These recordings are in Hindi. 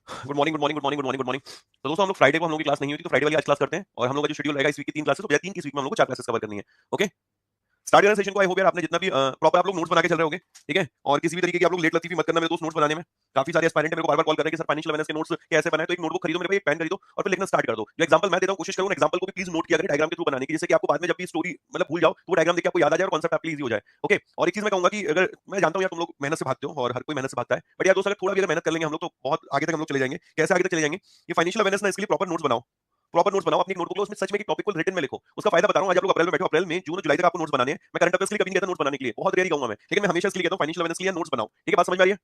Good morning, good morning, good morning, good morning, good morning. तो दोस्तों हम लोग फ्राइडे को हम लोग की क्लास नहीं हुई थी, तो फ्राइडे वाली आज क्लास करते हैं और हम लोग का जो शेड्यूल रहेगा इस वीक की 3 क्लासेस, तो बजाय 3 की इस वीक में हम लोग को 4 क्लासेस कवर करनी है। ओके, स्टार्ट करना सेशन को। आई होप यार आपने जितना भी प्रॉपर आप लोग नोट्स बना के चल रहे होगे, ठीक है। और किसी भी तरीके की आप लोग लेट लतीफी मत करना मेरे दोस्त नोट्स बनाने में। काफी सारे एस्पायरेंट मेरे को बार-बार कॉल कर रहे हैं कि सर फाइनेंशियल अवेयरनेस के नोट्स कैसे बनाएं, तो एक नोटबुक खरीदो मेरे भाई, एक पेन खरीदो और फिर लिखना स्टार्ट कर दो। जो एग्जांपल मैं देता हूं कोशिश करो एग्जांपल को भी प्लीज नोट किया करें डायग्राम के थ्रू बनाने की, जिससे कि आपको बाद में जब भी स्टोरी मतलब भूल जाओ तो वो डायग्राम देख के आपको याद आ जाए और कांसेप्ट आपके लिए इजी हो जाए। ओके, और एक चीज मैं कहूंगा कि अगर मैं जानता हूं यार तुम लोग मेहनत से भागते हो और हर कोई मेहनत से भागता है, बट यार दोस्त अगर थोड़ा भी अगर मेहनत कर लेंगे हम लोग तो बहुत आगे तक हम लोग चले जाएंगे। कैसे आगे तक चले जाएंगे? ये फाइनेंशियल अवेयरनेस ना, इसके लिए प्रॉपर नोट्स बनाओ। प्रॉपर नोट्स बनाओ, अपनी नोटबुक लो, उसमें सच में एक टॉपिक को रिटन में लिखो। उसका फायदा बता रहा हूं, आज आप लोग अप्रैल में बैठे हो, अप्रैल में जून जुलाई तक आपको नोट्स बनाने हैं। मैं करंट अफेयर्स के लिए कभी नहीं कहता नोट्स बनाने के लिए, बहुत रेयर ही कहूंगा मैं, लेकिन मैं हमेशा इसके लिए कहता हूं फाइनेंशियल अवेयरनेस के लिए नोट्स बनाओ। ठीक है, बात समझ में आ रही है?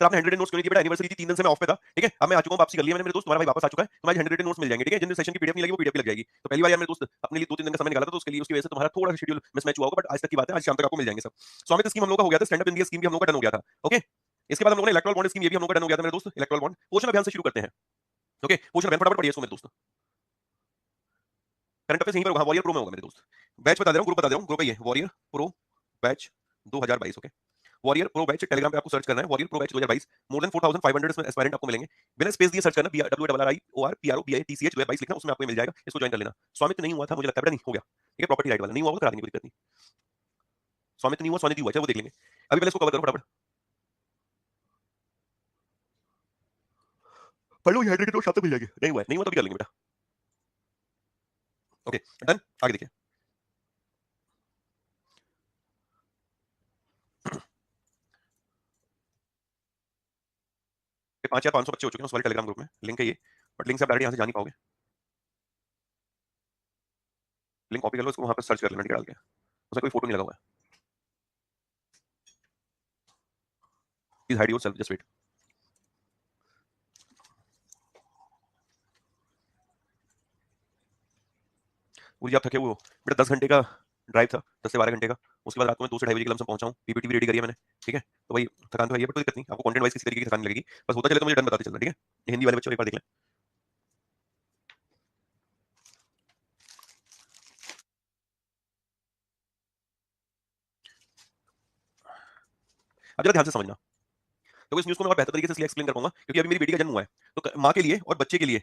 सर आपने 100 नोट्स क्यों नहीं किए? बेटा एनिवर्सरी थी, 3 दिन से मैं ऑफ पे था, ठीक है। अब मैं आ चुका हूं, वापसी कर लिया मैंने मेरे दोस्त, तुम्हारा भाई वापस आ चुका है, तुम्हारे 100 नोट्स मिल जाएंगे, ठीक है। जिन सेशन की पीडीएफ नहीं लगी वो पीडीएफ लग जाएगी। तो पहली बार यार मेरे दोस्त अपने लिए 2-3 दिन का समय निकाला था, तो उसके लिए उसकी वजह से तुम्हारा थोड़ा सा शेड्यूल मिसमैच हुआ होगा, बट आज तक की बात है, आज शाम तक आपको मिल जाएंगे सब। स्वामित्व स्कीम हम लोग का हो गया था, स्टैंड अप इंडिया स्कीम भी हम लोग का डन हो गया था। ओके, इसके बाद हम लोगों ने इलेक्ट्रल बॉन्ड स्कीम, ये भी हम लोग का डन हो गया था मेरे दोस्त, इलेक्ट्रल बॉन्ड। पोषण अभियान से शुरू करते हैं। ओके, पोषण अभियान फटाफट पढ़िए इसको मेरे दोस्त। करंट अफेयर्स यहीं पर होगा, वॉरियर प्रो में होगा मेरे दोस्त। बैच बता दे रहा हूं, ग्रुप बता दे रहा हूं, ग्रुप है ये warrior pro batch 2022। Okay, warrior pro batch Telegram पे आपको सर्च करना है, warrior pro batch 2022। More than 4500 इसमें एस्पायरेंट आपको मिलेंगे। बिना स्पेस दिए सर्च करना, WRIOR PROBATCH 2022 लिखना, उसमें आपको मिल जाएगा, इसको ज्वाइन कर लेना। स्वामित्व नहीं हुआ था मुझे लगता है, बेटा नहीं हो गया, ठीक है। प्रॉपर्टी राइट वाला नहीं हुआ, वो करा देंगे, कोई दिक्कत नहीं। स्वामित्व नहीं हुआ, स्वनिधि हुआ, चलो वो देख लेंगे। अभी पहले इसको कवर करो फटाफट। पढ़ लो, ये 100 के शाम तक मिल जाएगी। नहीं हुआ है, नहीं हुआ तो भी कर लेंगे बेटा। ओके डन, आगे देखिए। 5 या 500 बच्चे हो चुके हैं उस वाले टेलीग्राम ग्रुप में, लिंक है ये, बट लिंक से आप डायरेक्ट यहाँ से जा नहीं पाओगे। लिंक कॉपी कर लो, इसको वहां पर सर्च कर लेना, ठीक है, डाल के। उसमें कोई फोटो नहीं लगा हुआ है। Please hide yourself, just wait. पूरी आप थके हुए हो बेटा, 10 घंटे का ड्राइव था, 10 से 12 घंटे का। उसके बाद रात को मैं 2 से 2:30 बजे के लमसम पहुंचा हूँ, पीपीटी भी रेडी करी है मैंने, ठीक है। तो भाई थकान तो है, बट कोई दिक्कत नहीं, आपको कंटेंट वाइज किसी तरीके की थकान नहीं लगेगी। बस होता चले तो मुझे डन बताते चलना, ठीक है। ये हिंदी वाले बच्चों एक बार देख लें। अब जरा ध्यान से समझना, तो इस न्यूज़ को मैं और बेहतर तरीके से इसलिए एक्सप्लेन कर पाऊंगा क्योंकि अभी मेरी बेटी का जन्म हुआ है। तो माँ के लिए और बच्चे के लिए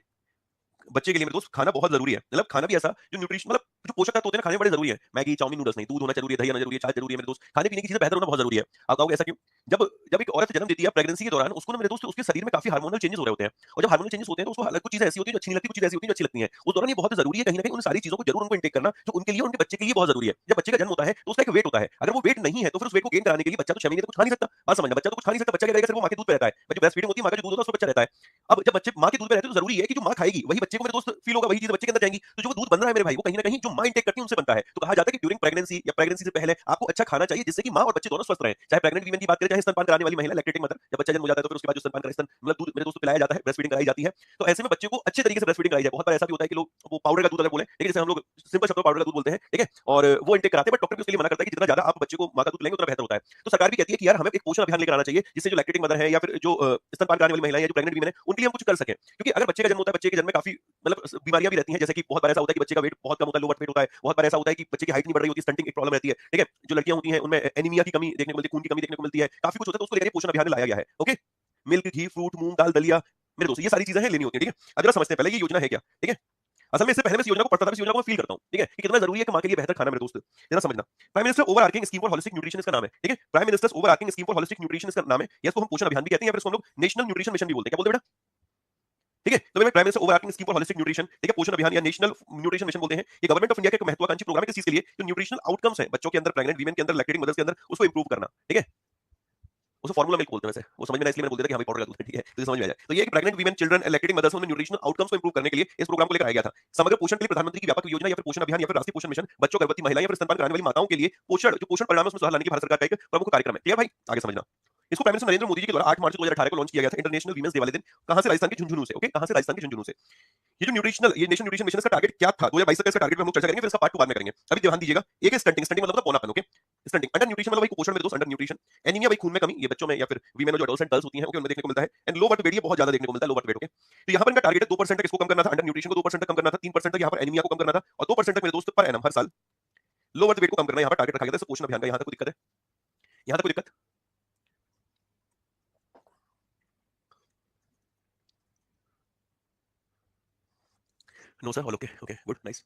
मेरे दोस्त खाना बहुत जरूरी है। मतलब खाना भी ऐसा जो न्यूट्रिशन मतलब जो पोषक तत्व होते हैं ना, खाने में बड़े जरूरी है। मैगी चाउमीन नूडल्स नहीं, दूध होना जरूरी है, दही होना जरूरी है, चाय जरूरी है मेरे दोस्त। खाने पीने की चीजें बेहतर होना बहुत जरूरी है। आप कहोगे ऐसा क्यों? जब जब एक औरत जन्म देती है प्रेगनेंसी के दौरान, उसको ना मेरे दोस्त उसके शरीर में काफी हार्मोनल चेंजेस हो रहे होते हैं। और जब हार्मोनल चेंजेस होते हैं तो उसको अलग कुछ चीजें ऐसी होती है जो अच्छी नहीं लगती, कुछ चीजें ऐसी होती है जो अच्छी लगती हैं। उस दौरान ये बहुत जरूरी है कहीं ना कहीं उन सारी चीजों को जरूर उनको इंटेक करना जो उनके लिए और उनके बच्चे के लिए बहुत जरूरी है। जब बच्चे का जन्म होता है तो उसका एक वेट होता है, अगर वो वेट नहीं है तो फिर उस वेट को गेन कराने के लिए बच्चा तो 6 महीने तक कुछ खा नहीं सकता। बात समझना, बच्चा तो कुछ खा नहीं सकता, बच्चा क्या करेगा? सिर्फ वो मां के दूध पे रहता है। बच्चे ब्रेस्ट फीडिंग होती है, मां का जो दूध होता है उसमें बच्चा रहता है। अब जब बच्चे मां के दूध पे रहते हैं तो जरूरी है कि जो मां खाएगी वही बच्चे को मेरे दोस्त फील होगा, वही चीज बच्चे के अंदर जाएंगी। तो जो वो दूध बन रहा है मेरे भाई, वो कहीं ना कहीं जो मां इंटेक करती है उनसे बनता है। तो कहा जाता है कि ड्यूरिंग प्रेगनेंसी या प्रेगनेंसी से पहले आपको अच्छा खाना चाहिए, जिससे कि मां और बच्चे दोनों स्वस्थ रहें। चाहे प्रेग्नेंट वीमेन की बात करें, चाहे स्तनपान कराने वाली महिला, लैक्टेटिंग मदर, जब बच्चा जन्म हो जाता है तो फिर उसके बाद जो स्तनपान करा स्तन मतलब दूध मेरे दोस्त पिलाया जाता है, ब्रेस्ट फीडिंग कराई जाती है। तो ऐसे में बच्चे को अच्छे तरीके से ब्रेस्ट फीडिंग कराई जाए। बहुत बार ऐसा भी होता है कि लोग वो पाउडर का दूध अगर बोले, लेकिन जैसे हम लोग सिंपल शब्दों में पाउडर का दूध बोलते हैं, ठीक है, और वो इंटेक कराते हैं, बट डॉक्टर भी उसके लिए मना करता है कि जितना ज्यादा आप बच्चे को मां का दूध लेंगे उतना बेहतर होता है। तो सरकार भी कहती है कि यार हमें एक पोषण अभियान लेकर आना चाहिए, जिससे जो लैक्टेटिंग मदर है या फिर जो स्तनपान कराने वाली महिला है या जो प्रेग्नेंट वीमेन है उनके लिए हम कुछ कर सकें। क्योंकि अगर बच्चे का जन्म होता है, बच्चे के जन्म में काफी मतलब बीमारियां भी रहती हैं, जैसे कि बहुत बार ऐसा होता है कि बच्चे का वेट बहुत कम होता है, लो बर्थ वेट होता है। बहुत बार ऐसा होता है कि बच्चे की हाइट नहीं बढ़ रही होती, स्टंटिंग एक प्रॉब्लम रहती है, ठीक है। जो लड़कियां होती हैं उनमें एनीमिया की कमी देखने को मिलती है, खून की कमी देखने को मिलती है, काफी कुछ होता है। तो उसको लेकर पोषण अभियान लाया गया है। ओके, मिल्क, घी, फ्रूट, मूंग दाल, दलिया, मेरे दोस्त ये सारी चीजें हैं, लेनी होती है, ठीक है। अब जरा समझते हैं पहले ये योजना है क्या, ठीक है। असल में इससे पहले मैं इस योजना को पढ़ता था, इस योजना को मैं फील करता हूं, ठीक है, कि कितना जरूरी है कि मां के लिए बेहतर खाना मेरे दोस्त। जरा समझना, prime minister overarching scheme for holistic nutrition इसका नाम है, ठीक है। Prime minister's overarching scheme for holistic nutrition इसका नाम है, या इसको हम पोषण अभियान भी कहते हैं, या फिर इसको हम लोग नेशनल न्यूट्रिशन मिशन भी बोलते हैं। क्या बोलते हैं बेटा? ठीक है, तो मैं prime minister overarching scheme for holistic nutrition, ठीक है, पोषण अभियान या नेशनल न्यूट्रिशन मिशन बोलते हैं। ये गवर्नमेंट ऑफ इंडिया का एक महत्वाकांक्षी प्रोग्राम है, किस चीज के लिए? जो न्यूट्रिशनल आउटकम्स है बच्चों के अंदर, प्रेग्नेंट वीमेन के अंदर, लैक्टेटिंग मदर्स के अंदर, उसको इंप्रूव करना, ठीक है। उसको फार्मूला मिल्क बोलते हैं, वैसे वो समझ में ना इसलिए मैंने बोल दिया कि हाँ भाई पाउडर का दूध है, ठीक है, तो ये समझ में आ जाए। तो ये कि pregnant women, children, lactating mothers में न्यूट्रिशनल आउटकम्स को इंप्रूव करने के लिए इस प्रोग्राम को लेकर आया गया था। समग्र पोषण के लिए प्रधानमंत्री की व्यापक योजना या फिर पोषण अभियान या फिर राष्ट्रीय पोषण मिशन बच्चों, गर्भवती महिलाएं या फिर स्तनपान कराने वाली माताओं के लिए पोषण जो पोषण परिणाम है उसमें सुधार लाने की भारत सरकार का एक प्रमुख कार्यक्रम है। ठीक है भाई, आगे समझना। इसको प्राइम मिनिस्टर नरेंद्र मोदी जी के द्वारा 8 मार्च 2018 को लॉन्च किया गया था, इंटरनेशनल वीमेंस डे वाले दिन। कहां से? राजस्थान के झुंझुनू से। ओके, कहां से? राजस्थान के झुंझुनू से। ये नेशनल न्यूट्रिशन मिशन का टारगेट क्या था 2022 तक? इसका टारगेट पे हम लोग चर्चा करेंगे, फिर इसका पार्ट 2 बाद में करेंगे। अभी ध्यान दीजिएगा, एक है स्टंटिंग। स्टंटिंग मतलब पौनापन। Okay, stunting. अंडर न्यूट्रिशन मतलब भाई कुपोषण मेरे दोस्त, अंडर न्यूट्रिशन। एनीमिया भाई खून में कमी, ये बच्चों में या फिर वीमेन में जो एडोलसेंट गर्ल्स होती हैं, ओके, उनमें देखने को मिलता है। एंड लो बर्थ वेट, ये बहुत ज्यादा देखने को मिलता है, लो बर्थ वेट। ओके, तो यहां पर इनका टारगेट है 2% तक इसको कम करना था, अंडर न्यूट्रिशन को 2% तक कम करना था, 3% तक यहां पर एनीमिया को कम करना था, और 2% तक मेरे दोस्त पर एनम हर साल लो बर्थ वेट को कम करना यहां पर टारगेट रखा गया था। पोषण अभियान का यहां तक कोई दिक्कत है? यहां तक कोई दिक्कत? No sir, all okay, okay, good, nice.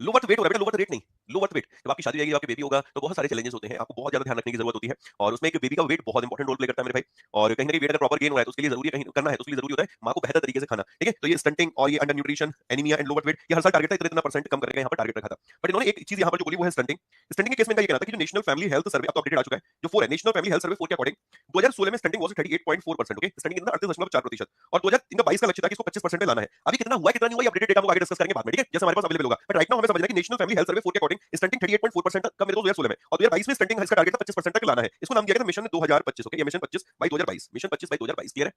Low birth weight हो रहा है बेटा, लो बर्थ रेट नहीं, लो बर्थ वेट। जब आपकी शादी रहेगी, आपके बेबी होगा, तो बहुत सारे चैलेंजेस होते हैं, आपको बहुत ज्यादा ध्यान रखने की जरूरत होती है, और उसमें एक बेबी का वेट बहुत इंपॉर्टेंट रोल प्ले करता है मेरे भाई। और कहीं ना कहीं वेट अगर प्रॉपर गेन हो रहा है तो उसके लिए जरूरी है, कहीं करना है तो उसके लिए जरूरी होता है माँ को बेहतर तरीके से खाना, ठीक है। तो ये स्टंटिंग और ये under nutrition, anaemia and low birth wait, ये हर साल टारगेट था, इतना इतना परसेंट कम करके यहाँ पर टारगेट रखा था। बट इन्होंने एक चीज यहाँ पर जो बोली वो है स्टंटिंग। स्टंटिंग के केस में इनका ये कहना था कि जो नेशनल फैमिली हेल्थ सर्वे, अब तो अपडेटेड आ चुका है, जो 4 है, नेशनल फैमिली हेल्थ सर्वे 4 के अकॉर्डिंग 2016 में स्टंटिंग वाज 38.4%, ओके, स्टंटिंग कितना 38.4%, और 2022 का लक्ष्य था कि इसको 25% पे लाना है। अभी कितना हुआ कितना नहीं हुआ, ये अपडेटेड डेटा हम आगे डिस्कस करेंगे बाद में, ठीक है, जैसे हमारे पास अवेलेबल होगा। बट राइट नाउ हमें समझना है कि नेशनल फैमिली हेल्थ सर्वे 4 के अकॉर्डिंग स्टंटिंग 38.4% का मेरे को 2016 में, और 2022 में स्टंटिंग इसका टारगेट था 25% तक लाना है। इसको नाम दिया गया था मिशन 2025, ओके, ये mission 25 by 2022, mission 25 by 2022, clear है,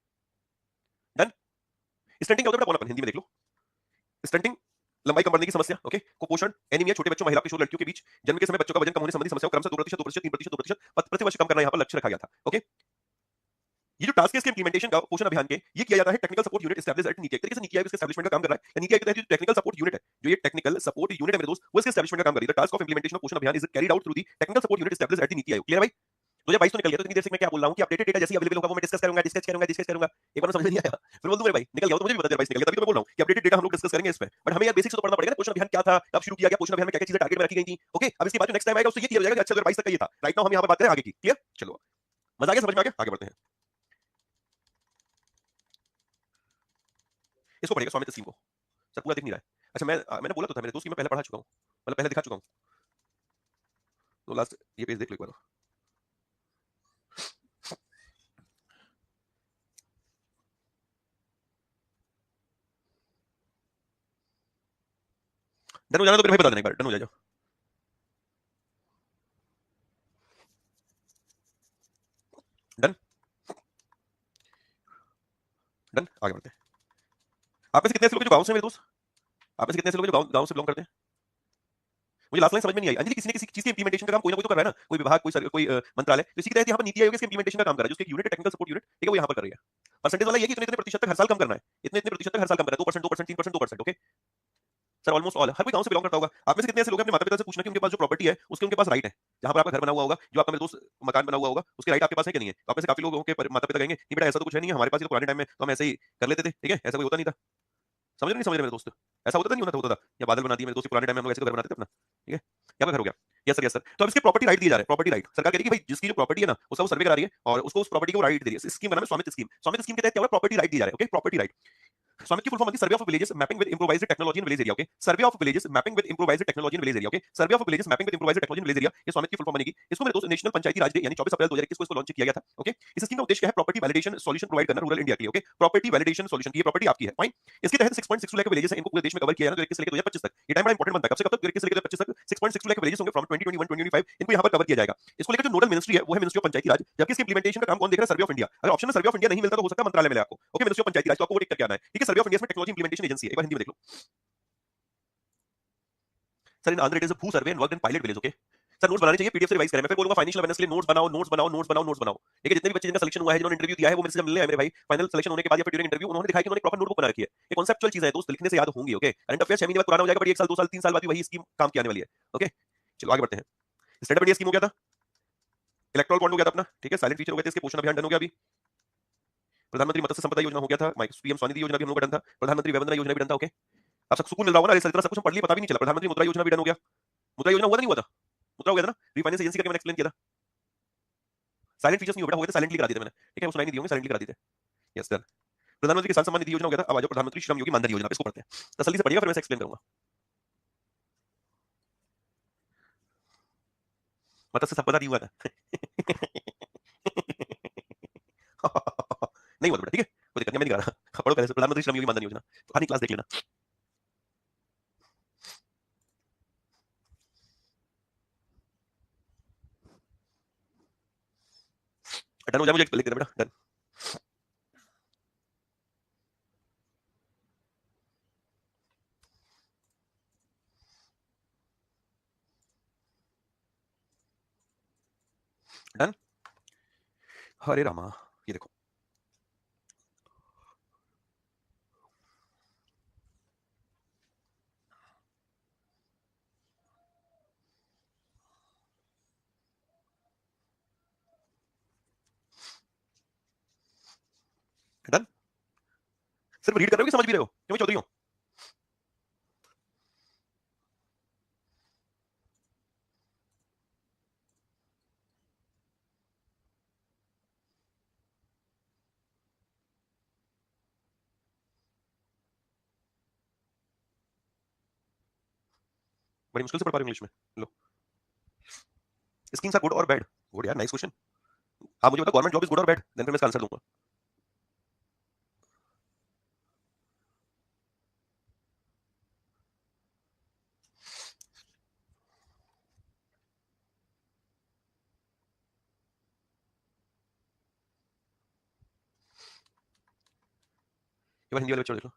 डन। स्टंटिंग क्या होता है बेटा, बोला अपन हिंदी में देख लो। स्टंटिंग लंबाई कम बढ़ने की समस्या, ओके, कुपोषण, एनीमिया, छोटे बच्चों, महिला, किशोर लड़कियों के बीच जन्म के समय बच्चों का वजन कम होने संबंधी समस्याओं को क्रमशः 2%, 2%, 3%, 2% प्रति वर्ष कम करना यहाँ पर लक्ष्य रखा गया था, ओके। ये जो टास्क है इसके इंप्लीमेंटेशन का पोषण अभियान के, ये किया जाता है technical support unit establish at NITI Aayog. तरीके से नीति आयोग इसके एस्टैब्लिशमेंट का काम कर रहा है। नीति आयोग के तहत जो टेक्निकल सपोर्ट यूनिट है, जो ये टेक्निकल सपोर्ट यूनिट है मेरे दोस्त, वो इसके एस्टैब्लिशमेंट का काम कर रही है। The task of implementation of पोषण अभियान is carried out through the technical support unit establish at the NITI Aayog, clear है भाई। 2022 तो निकल गया, तो इतनी देर से मैं क्या बोल रहा हूँ कि अपडेटेड डेटा जैसे अवेलेबल होगा वो मैं डिस्कस करूंगा, एक बार समझ नहीं आया फिर बोल दूं मेरे भाई निकल गया, तो मुझे भी पता है 22 निकल गया, तभी तो मैं बोल रहा हूँ कि अपडेटेड डेटा हम लोग डिस्कस करेंगे इस पे। बट हमें यार बेसिक्स तो पढ़ना पड़ेगा ना, पोषण अभियान क्या था, कब शुरू किया गया, पोषण अभियान में क्या क्या चीजें टारगेट में रखी गई थी, ओके। अब इसके बाद जो नेक्स्ट टाइम आएगा उससे ये क्लियर हो जाएगा कि अच्छा 2022 तक का ये था। राइट नाउ हम यहाँ पर बात करें आगे की, क्लियर, चलो मजा आ गया, समझ में आ गया, आगे बढ़ते हैं। इसको पढ़ेगा स्वामित्व स्कीम को, सर पूरा दिख नहीं रहा है। अच्छा मैंने बोला तो था मेरे दोस्त की मैं पहले पढ़ा चुका हूँ, मतलब पहले दिखा चुका हूँ, तो लास्ट ये पेज देख लो एक बार। डन हो जाना तो फिर भाई बता देना एक बार, डन हो जाओ, डन, डन, आगे बढ़ते हैं। आप में से कितने ऐसे लोग हैं जो गांव से, मेरे दोस्त, आप में से कितने ऐसे लोग हैं जो गांव से बिलोंग करते हैं? मुझे लास्ट लाइन समझ में नहीं आई। अंजलि किसी ने किसी चीज के इंप्लीमेंटेशन का काम कोई ना कोई तो कर रहा है ना, कोई विभाग, कोई मंत्रालय, तो इसी के तहत यहाँ पर नीति आयोग इसके इंप्लीमेंटेशन का काम कर रहा है, जो उसकी यूनिट है टेक्निकल सपोर्ट यूनिट, ठीक है, वो यहाँ पर कर रही है। परसेंटेज वाला ये कि इतने इतने प्रतिशत तक हर साल कम करना है, इतने इतने प्रतिशत तक हर साल कम करना है, 2%, 2%, 3%, 2%, ओके। सर ऑलमोस्ट ऑल हर कोई गांव से बिलोंग करता होगा। आप में से कितने ऐसे लोग हैं अपने माता पिता से पूछना कि उनके पास जो प्रॉपर्टी है उसके उनके पास राइट है, जहां पर आपका घर बना हुआ होगा, जो आपका मेरे दोस्त मकान बना हुआ होगा, उसके राइट आपके पास है कि नहीं है? तो आप में से काफी लोगों के माता पिता कहेंगे नहीं बेटा ऐसा तो कुछ है नहीं, हमारे पास ये तो पुराने टाइम में तो हम ऐसे ही कर लेते थे, ठीक है, ऐसा कोई होता नहीं था। समझ रहे नहीं समझ रहे मेरे दोस्त? ऐसा होता था नहीं होता था, या बादल बना दिए मेरे दोस्त, पुराने टाइम में हम लोग ऐसे तो घर बनाते थे अपना, ठीक है, यहाँ पे घर हो गया। Yes sir, yes sir. तो अब इसके प्रॉपर्टी राइट दिए जा रहे हैं, प्रॉपर्टी राइट सरकार कह रही है कि भाई जिसकी जो प्रॉपर्टी है ना उसका वो सर्वे करा रही है और उसको उस प्रॉपर्टी को राइट दे रही है। स्कीम का नाम है स्वामित्व स्कीम। स्वामित्व स्कीम के तहत क्या होगा, प्रॉपर्टी राइट दी जा रहा है, ओके, प्रॉपर्टी राइट। स्वामित्व की फुल फॉर्म होती है survey of villages mapping with improvised technology in village area, okay, survey of villages mapping with improvised technology in village area, okay, survey of villages mapping with improvised technology in village area, ये स्वामित्व की फुल फॉर्म बनेगी। इसको मेरे दोस्त नेशनल पंचायती राज डे यानी 24 अप्रैल 2021 को इसको लॉन्च किया गया था, ओके। इस स्कीम का उद्देश्य क्या है, प्रॉपर्टी वैलिडेशन सॉल्यूशन प्रोवाइड करना रूरल इंडिया के लिए, ओके, प्रॉपर्टी वैलिडेशन सॉल्यूशन की ये प्रॉपर्टी आपकी है, फाइन। इसके तहत 6.62 लाख विलेजेस हैं, इनको पूरे देश में कवर किया है ना, 2021 से लेकर 2025 तक। ये टाइम बड़ा इंपॉर्टेंट बनता है, कब से कब तक, 2021 से लेकर 2025 तक 6.62 लाख विलेजेस होंगे फ्रॉम 2021 2025, इनको यहाँ पर कवर किया जाएगा। इसको लेकर जो नोडल मिनिस्ट्री है वो है मिनिस्ट्री ऑफ पंचायती राज, जबकि इसके इंप्लीमेंटेशन का काम कौन देख रहा है, सर्वे ऑफ इंडिया। अगर ऑप्शन में सर्वे ऑफ इंडिया नहीं मिलता तो हो सकता है मंत्रालय मिले आपको, okay, ministry of Panchayati Raj, तो आपको वो टिक करके आना है, ठीक है। सर्वे ऑफ इंडिया में टेक्नोलॉजी इंप्लीमेंटेशन एजेंसी है, एक बार हिंदी में देख लो। Sir in Andhra it is a Bhu survey and work in pilot village, okay. Sir notes बनाने चाहिए, पीडीएफ से रिवाइज करें। मैं फिर बोलूंगा फाइनेंशियल अवेयरनेस के लिए नोट्स बनाओ, नोट्स बनाओ, नोट्स बनाओ, नोट्स बनाओ, ठीक है। जितने भी बच्चे जिनका सिलेक्शन हुआ है, जिन्होंने इंटरव्यू दिया है, वो मेरे से जब मिलने आए मेरे भाई, फाइनल सिलेक्शन होने के बाद या फिर ड्यूरिंग इंटरव्यू उन्होंने दिखाया कि उन्होंने प्रॉपर नोटबुक बना रखी है। ये कॉन्सेप्चुअल चीजें हैं दोस्त, लिखने से याद होंगी, ओके। करंट अफेयर्स 6 महीने बाद पुराना हो जाएगा, बट 1 साल 2 साल 3 साल बाद भी वही स्कीम काम की आने वाली है, ओके। चलो आगे बढ़ते हैं। स्टैंड अप इंडिया स्कीम हो गया था, इलेक्ट्रॉल बॉन्ड हो गया था अपना, ठीक है, साइलेंट फीचर हो गए थे इसके, पोषण अभियान डन हो गया अभी। प्रधानमंत्री मत्स्य संपदा योजना हो गया था, पीएम स्वनिधि योजना भी हम लोग का डन था, प्रधानमंत्री वय वंदना योजना भी डन था, ओके। अब सब सुकून मिल रहा होगा ना, इस तरह सब कुछ हम पढ़ लिए, पता भी नहीं चला। प्रधानमंत्री मुद्रा योजना भी डन हो गया, मुद्रा योजना हुआ था नहीं हुआ था, मुद्रा हो गया था ना, रिफाइनेंस एजेंसी करके मैंने एक्सप्लेन किया था। साइलेंट फीचर्स नहीं हो बेटा, हो गए थे, साइलेंटली करा दिए थे मैंने, ठीक है, वो सुनाई नहीं दी होंगे, साइलेंटली करा दिए थे, यस डन। प्रधानमंत्री किसान सम्मान निधि योजना हो गया था, अब आ जाओ प्रधानमंत्री श्रम योगी मानधन योजना, इसको पढ़ते हैं, तसल्ली से पढ़िएगा फिर मैं एक्सप्लेन करूंगा। मतलब से सब पता नहीं हुआ था नहीं हुआ था बेटा, ठीक है, कोई दिक्कत नहीं, मैं नहीं करा रहा, पढ़ो पहले से प्रधानमंत्री श्रम योगी मानधन योजना, कहानी क्लास देख लेना। डन हो जाए मुझे लिख देना बेटा, डन, डन। हरे रामा, ये देखो, डन। सिर्फ रीड कर रहे हो कि समझ भी रहे हो, क्यों मैं चौधरी हूँ? बड़ी मुश्किल से पढ़ पा रहे हो इंग्लिश में। लो, स्कीम्स आर गुड और बैड? गुड यार, नाइस क्वेश्चन। आप मुझे बताओ गवर्नमेंट जॉब इज गुड और बैड, देन फिर मैं इसका आंसर दूंगा। एक बार हिंदी वाले बच्चों देख लो।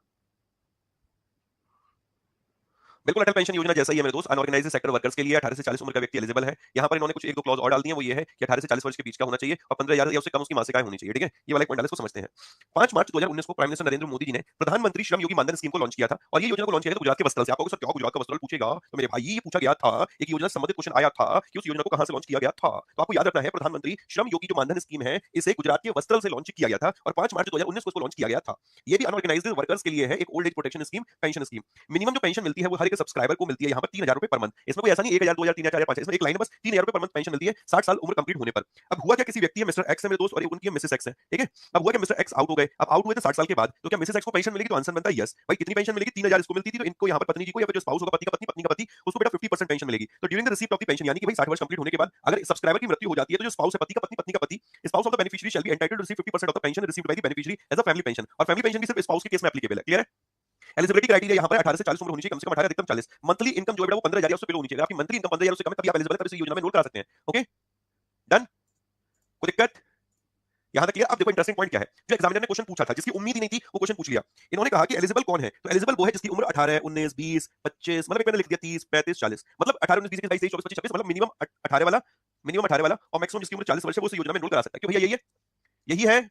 बिल्कुल अटल पेंशन योजना जैसा ही है मेरे दोस्त, अनऑर्गेनाइज्ड सेक्टर वर्कर्स के लिए 18 से 40 उम्र का व्यक्ति एलिजिबल है। यहाँ पर इन्होंने कुछ एक दो क्लॉज और डाल दिए हैं, वो ये है कि 18 से 40 वर्ष के बीच का होना चाहिए और 15,000 या उससे कम उसकी मासिक आय होनी चाहिए। ठीक है, ये वाला एक पॉइंट डाले, इसको समझते हैं। 5 मार्च 2019 को प्राइम मिनिस्टर नरेंद्र मोदी जी ने प्रधानमंत्री श्रम योगी मानधन स्कीम को लॉन्च किया था और ये योजना को लॉन्च किया था गुजरात के वस्त्र से। आप कहोगे सर क्या गुजरात का वस्त्र पूछेगा, तो मेरे भाई ये पूछा गया था, एक योजना से संबंधित क्वेश्चन आया था कि उस योजना को कहां से लॉन्च किया गया था। तो आपको याद रखना है, प्रधानमंत्री श्रम योगी जो मानधन स्कीम है, इसे गुजरात के वस्त्र से लॉन्च किया गया था और 5 मार्च 2019 को इसको लॉन्च किया गया था। ये भी अनऑर्गेनाइज्ड वर्कर्स के लिए है, एक old age protection scheme, pension scheme. Minimum जो पेंशन मिलती है वो हर एक सब्सक्राइबर को मिलती है यहाँ पर 3,000 रुपए पर मंथ। इसमें कोई ऐसा नहीं 1,000 2,000 3,000 4,000 5,000, इसमें एक लाइन है बस, 3,000 रुपए पर मंथ पेंशन मिलती है 60 साल उम्र कंप्लीट होने पर। अब हुआ क्या, किसी व्यक्ति है मिस्टर एक्स है मेरे दोस्त और उनकी है मिसेस एक्स है, ठीक है। अब हुआ कि मिस्टर एक्स आउट हो गए, अब आउट हुए थे 60 साल के बाद, तो क्या मिसेस एक्स को पेंशन मिलेगी? तो आंसर बनता है यस। भाई कितनी पेंशन मिलेगी? 3,000 इसको मिलती थी, तो इनको यहाँ पर पत्नी जी को या फिर जो स्पाउस होगा, पति का पत्नी, पत्नी का पति, उसको बेटा 50% पेंशन मिलेगी। तो during the receipt of the pension, यानी कि भाई 60 वर्ष कंप्लीट होने के बाद अगर सब्सक्राइबर की मृत्यु हो जाती है तो जो स्पाउस है, पति का पत्नी, पत्नी का पति, spouse of the beneficiary shall be entitled to receive 50% of the pension received by the beneficiary as a family pension. और फैमिली पेंशन भी सिर्फ स्पाउस के केस में एप्लीकेबल है। क्लियर है? एलिजिबिलिटी क्राइटेरिया यहाँ पर 18 से 40 उम्र होनी चाहिए, कम से कम 18, अधिकतम 40। मंथली इनकम जो है वो 15,000 उससे बिलो होनी चाहिए। आपकी मंथली इनकम 15,000 से कम है तभी आप एलिजिबल है, तभी इस योजना में एनरोल करा सकते हैं। ओके डन, कोई दिक्कत? यहां तक क्लियर? अब देखो इंटरेस्टिंग पॉइंट क्या है, जो एग्जामिनर ने क्वेश्चन पूछा था, जिसकी उम्मीद ही नहीं थी, वो क्वेश्चन पूछ लिया। इन्होंने कहा कि एलिजिबल कौन है, तो एलिजिबल वो है जिसकी उम्र 18 है, 19, 20, 25, मतलब एक मैंने लिख दिया 30, 35, 40, मतलब 18, 19, 20, 22, 23, 24, 25, 26, मतलब मिनिमम 18 वाला, मिनिमम 18 वाला और मैक्सिमम जिसकी उम्र 40 वर्ष है वो इस योजना में एनरोल करा सकता है। क्यों भैया? यही है, यही है,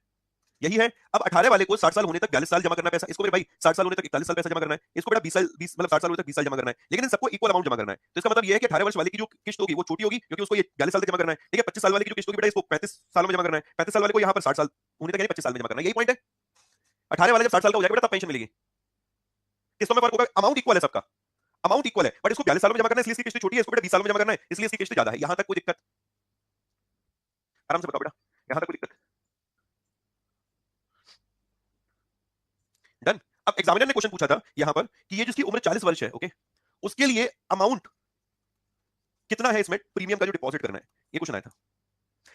यही है। अब 18 वाले को 60 साल होने तक 42 साल जमा करना है पैसा, इसको मेरे भाई 60 साल होने तक 41 साल पैसा जमा करना है, इसको बेटा 20 साल 20 मतलब 60 साल होने तक 20 साल जमा करना है, लेकिन इन सबको इक्वल अमाउंट जमा करना है। तो इसका मतलब ये है कि 18 वर्ष वाले की जो किस्त होगी वो छोटी होगी क्योंकि उसको ये 42 साल तक जमा करना है, ठीक है। 25 साल वाले की जो किस्त होगी बेटा इसको 35 सालों में जमा करना है, 35 साल वाले को यहाँ पर 60 साल होने तक यानी 25 साल में जमा करना है। यही पॉइंट है। 18 वाले जब 60 साल का हो जाएगा बेटा तब पेंशन मिलेगी। किस्तों में फर्क होगा, अमाउंट इक्वल है सबका, अमाउंट इक्वल है, बट इसको 42 सालों में जमा करना है इसलिए इसकी किस्त छोटी है, इसको बेटा 20 सालों में जमा करना है इसलिए इसकी किस्त ज्यादा है। यहां तक कोई दिक्कत? आराम से बताओ बेटा, यहां तक कोई दिक्कत? डन। अब एग्जामिनर ने क्वेश्चन पूछा था यहां पर कि ये जिसकी उम्र 40 वर्ष है, ओके, उसके लिए अमाउंट कितना है इसमें प्रीमियम का जो डिपॉजिट करना है, ये क्वेश्चन आया था।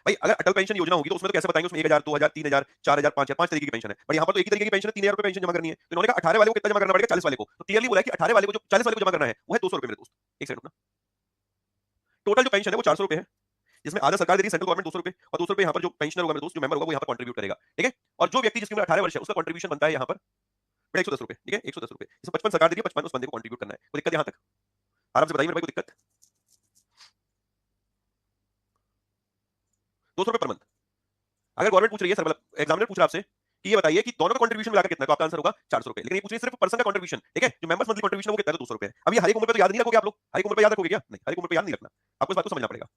भाई अगर अटल पेंशन योजना होगी तो उसमें तो कैसे बताएंगे उसमें 1,000 2,000 3,000 4,000 5,000 5 तरीके की पेंशन है, बट यहाँ पर तो एक ही तरीके की पेंशन है, 3,000 रुपए पेंशन जमा करनी है। तो इन्होंने कहा 18 वाले को कितना जमा करना पड़ेगा? 40 वाले को। तो क्लियरली बोला है कि 18 वाले को जो 40 वाले को जमा करना है वो है 200 रुपए मेरे दोस्त। एक सेकंड रुकना। टोटल जो पेंशन है वो 400 रुपए है, जिसमें आधा सरकार दे रही है, सेंट्रल गवर्नमेंट 200 रुपए, और 200 रुपए यहाँ पर जो पेंशनर होगा मेरे दोस्त, जो मेंबर होगा वो यहाँ पर कंट्रीब्यूट करेगा, ठीक है। और जो व्यक्ति जिसकी उम्र 18 वर्ष है उसका कंट्रीब्यूशन बनता है यहाँ पर 110 रुपए, ठीक है, 110 रुपए। इसमें 55 सरकार दे रही है, 55 उस बंदे को कंट्रीब्यूट करना है। कोई दिक्कत यहाँ तक? आराम से बताइए मेरे भाई, कोई दिक्कत? 200 रुपए पर मंथ। अगर गवर्नमेंट पूछ रही है, सर मतलब एग्जामिनर पूछ रहा है आपसे कि ये बताइए कि दोनों का कंट्रीब्यूशन मिलाकर कितना है, तो आपका आंसर होगा 400 रुपए। लेकिन ये पूछ रही है सिर्फ पर्सन का कंट्रीब्यूशन, ठीक है, जो मेंबर्स मंथली कंट्रीब्यूशन वो कितना है? 200 रुपए। अब ये हर एक उम्र पे तो याद नहीं रखोगे आप लोग, हर एक उम्र पे याद रखोगे क्या? नहीं, हर एक उम्र पे याद नहीं रखना, आपको इस बात को समझना पड़ेगा।